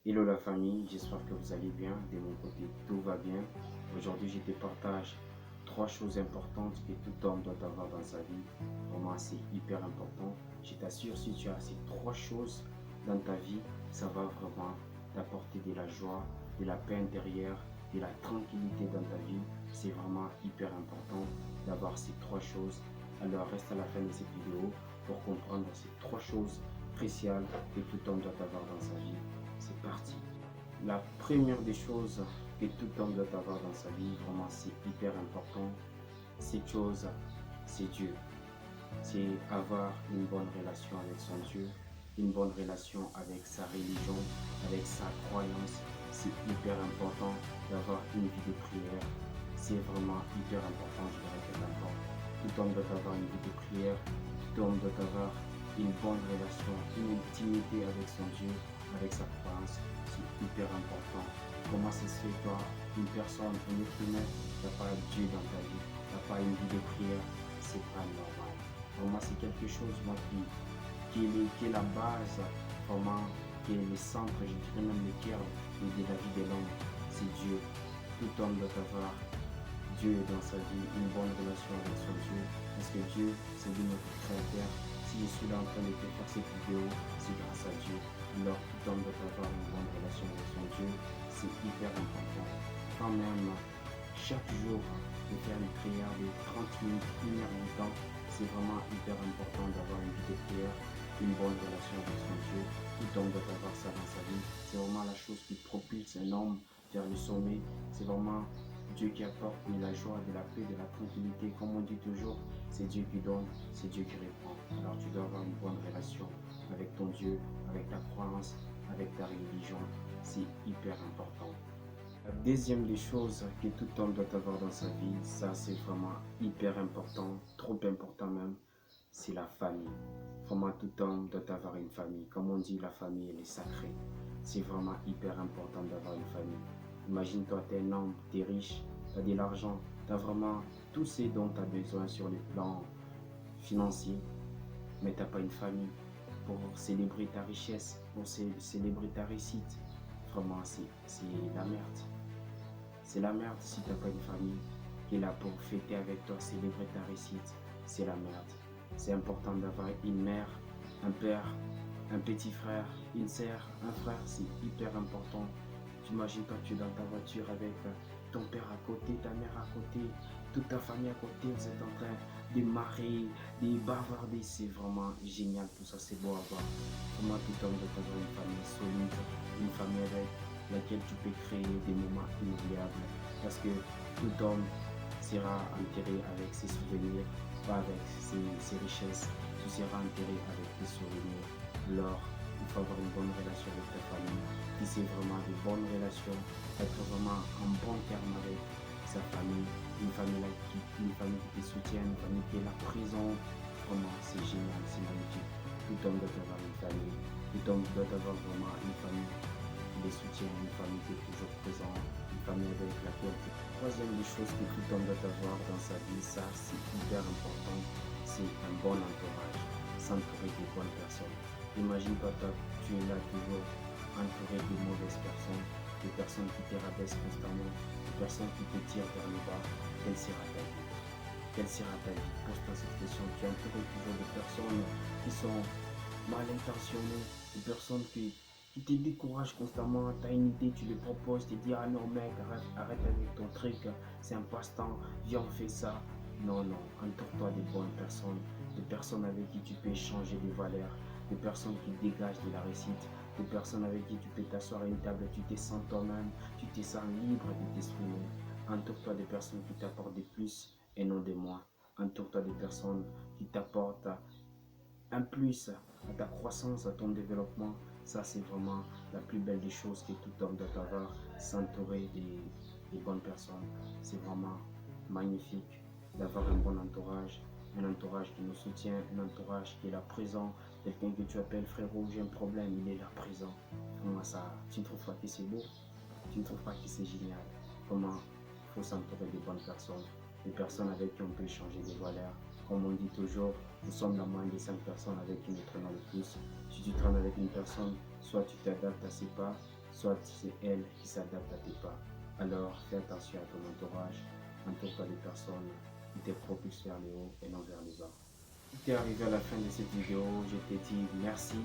Hello la famille, j'espère que vous allez bien. De mon côté, tout va bien. Aujourd'hui, je te partage trois choses importantes que tout homme doit avoir dans sa vie. Vraiment, c'est hyper important. Je t'assure, si tu as ces trois choses dans ta vie, ça va vraiment t'apporter de la joie, de la paix intérieure, de la tranquillité dans ta vie. C'est vraiment hyper important d'avoir ces trois choses. Alors, reste à la fin de cette vidéo pour comprendre ces trois choses cruciales que tout homme doit avoir dans sa vie. C'est parti. La première des choses que tout homme doit avoir dans sa vie, vraiment c'est hyper important, cette chose, c'est Dieu. C'est avoir une bonne relation avec son Dieu, une bonne relation avec sa religion, avec sa croyance. C'est hyper important d'avoir une vie de prière. C'est vraiment hyper important, je le répète encore. Tout homme doit avoir une vie de prière, tout homme doit avoir une bonne relation, une intimité avec son Dieu, avec sa croyance. C'est hyper important. Comment ça se fait, toi, une personne, un être humain, qui n'a pas Dieu dans ta vie, qui n'a pas une vie de prière? C'est pas normal. Vraiment, c'est quelque chose moi, qui est la base, vraiment, qui est le centre, je dirais même le cœur de la vie de l'homme. C'est Dieu. Tout homme doit avoir Dieu dans sa vie, une bonne relation avec son Dieu. Parce que Dieu, c'est lui notre créateur. Si je suis là en train de te faire cette vidéo, c'est grâce à Dieu. Alors tout homme doit avoir une bonne relation avec son Dieu. C'est hyper important. Quand même, chaque jour, de faire une prière de 30 minutes, 1 heure du temps, c'est vraiment hyper important d'avoir une vie de prière, une bonne relation avec son Dieu. Tout homme doit avoir ça dans sa vie. C'est vraiment la chose qui propulse un homme vers le sommet. C'est vraiment Dieu qui apporte de la joie, de la paix, de la tranquillité. Comme on dit toujours, c'est Dieu qui donne, c'est Dieu qui répond. Alors tu dois avoir une bonne relation avec ton Dieu, avec ta croyance, avec ta religion. C'est hyper important. La deuxième des choses que tout homme doit avoir dans sa vie, ça c'est vraiment hyper important, trop important même, c'est la famille. Vraiment tout homme doit avoir une famille. Comme on dit, la famille elle est sacrée. C'est vraiment hyper important d'avoir une famille. Imagine-toi, tu es un homme, tu es riche, tu as de l'argent, tu as vraiment tout ce dont tu as besoin sur le plan financier, mais tu n'as pas une famille pour célébrer ta richesse, pour célébrer ta réussite. Vraiment, c'est la merde. C'est la merde si t'as pas une famille qui est là pour fêter avec toi, célébrer ta réussite. C'est la merde. C'est important d'avoir une mère, un père, un petit frère, une sœur, un frère, c'est hyper important. T'imagines toi, tu es dans ta voiture avec ton père à côté, ta mère à côté, toute ta famille à côté, vous êtes en train de marrer, de bavarder, c'est vraiment génial, tout ça c'est beau à voir. Comment tout homme doit avoir une famille solide, une famille avec laquelle tu peux créer des moments inoubliables. Parce que tout homme sera enterré avec ses souvenirs, pas avec ses richesses. Tu seras enterré avec tes souvenirs. Alors, il faut avoir une bonne relation avec ta famille. Tisser vraiment de bonnes relations, être vraiment en bon terme avec sa famille, une famille qui te soutient, une famille qui est là présente. Vraiment, c'est génial, c'est magnifique. Tout homme doit avoir une famille. Tout homme doit avoir vraiment une famille qui les soutient, une famille qui est toujours présente, une famille avec laquelle tu... Troisième des choses que tout homme doit avoir dans sa vie, ça c'est hyper important, c'est un bon entourage, s'entourer de bonnes personnes. Imagine-toi, tu es là toujours entouré de mauvaises personnes, des personnes qui te rabaissent constamment, des personnes qui te tirent vers le bas. Quelle sera ta vie? Quelle sera ta vie? Pose-toi cette question. Tu es entouré toujours de personnes qui sont mal intentionnées, des personnes qui te découragent constamment. Tu as une idée, tu les proposes, tu te dis ah non mec, arrête avec ton truc, c'est un passe-temps, viens on fait ça. Non, non, entoure-toi des bonnes personnes, des personnes avec qui tu peux échanger des valeurs, des personnes qui dégagent de la réussite, des personnes avec qui tu peux t'asseoir à une table, tu te sens toi-même, tu te sens libre de t'exprimer. Entoure-toi des personnes qui t'apportent des plus et non des moins. Entoure-toi des personnes qui t'apportent un plus à ta croissance, à ton développement. Ça, c'est vraiment la plus belle des choses que tout homme doit avoir, s'entourer des bonnes personnes. C'est vraiment magnifique d'avoir un bon entourage, un entourage qui nous soutient, un entourage qui est là présent, quelqu'un que tu appelles frérot, j'ai un problème, il est là présent. Comment ça, tu ne trouves pas que c'est beau? Tu ne trouves pas que c'est génial? Comment il faut s'entourer de bonnes personnes, des personnes avec qui on peut échanger des valeurs. Comme on dit toujours, nous sommes la moyenne des 5 personnes avec qui nous traînons le plus. Si tu traînes avec une personne, soit tu t'adaptes à ses pas, soit c'est elle qui s'adapte à tes pas. Alors fais attention à ton entourage, entoure-toi des personnes qui te propulsent vers le haut et non vers le bas. Si tu es arrivé à la fin de cette vidéo, je te dis merci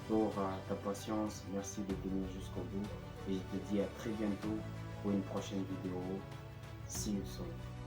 pour ta patience, merci de tenir jusqu'au bout et je te dis à très bientôt pour une prochaine vidéo. See you soon.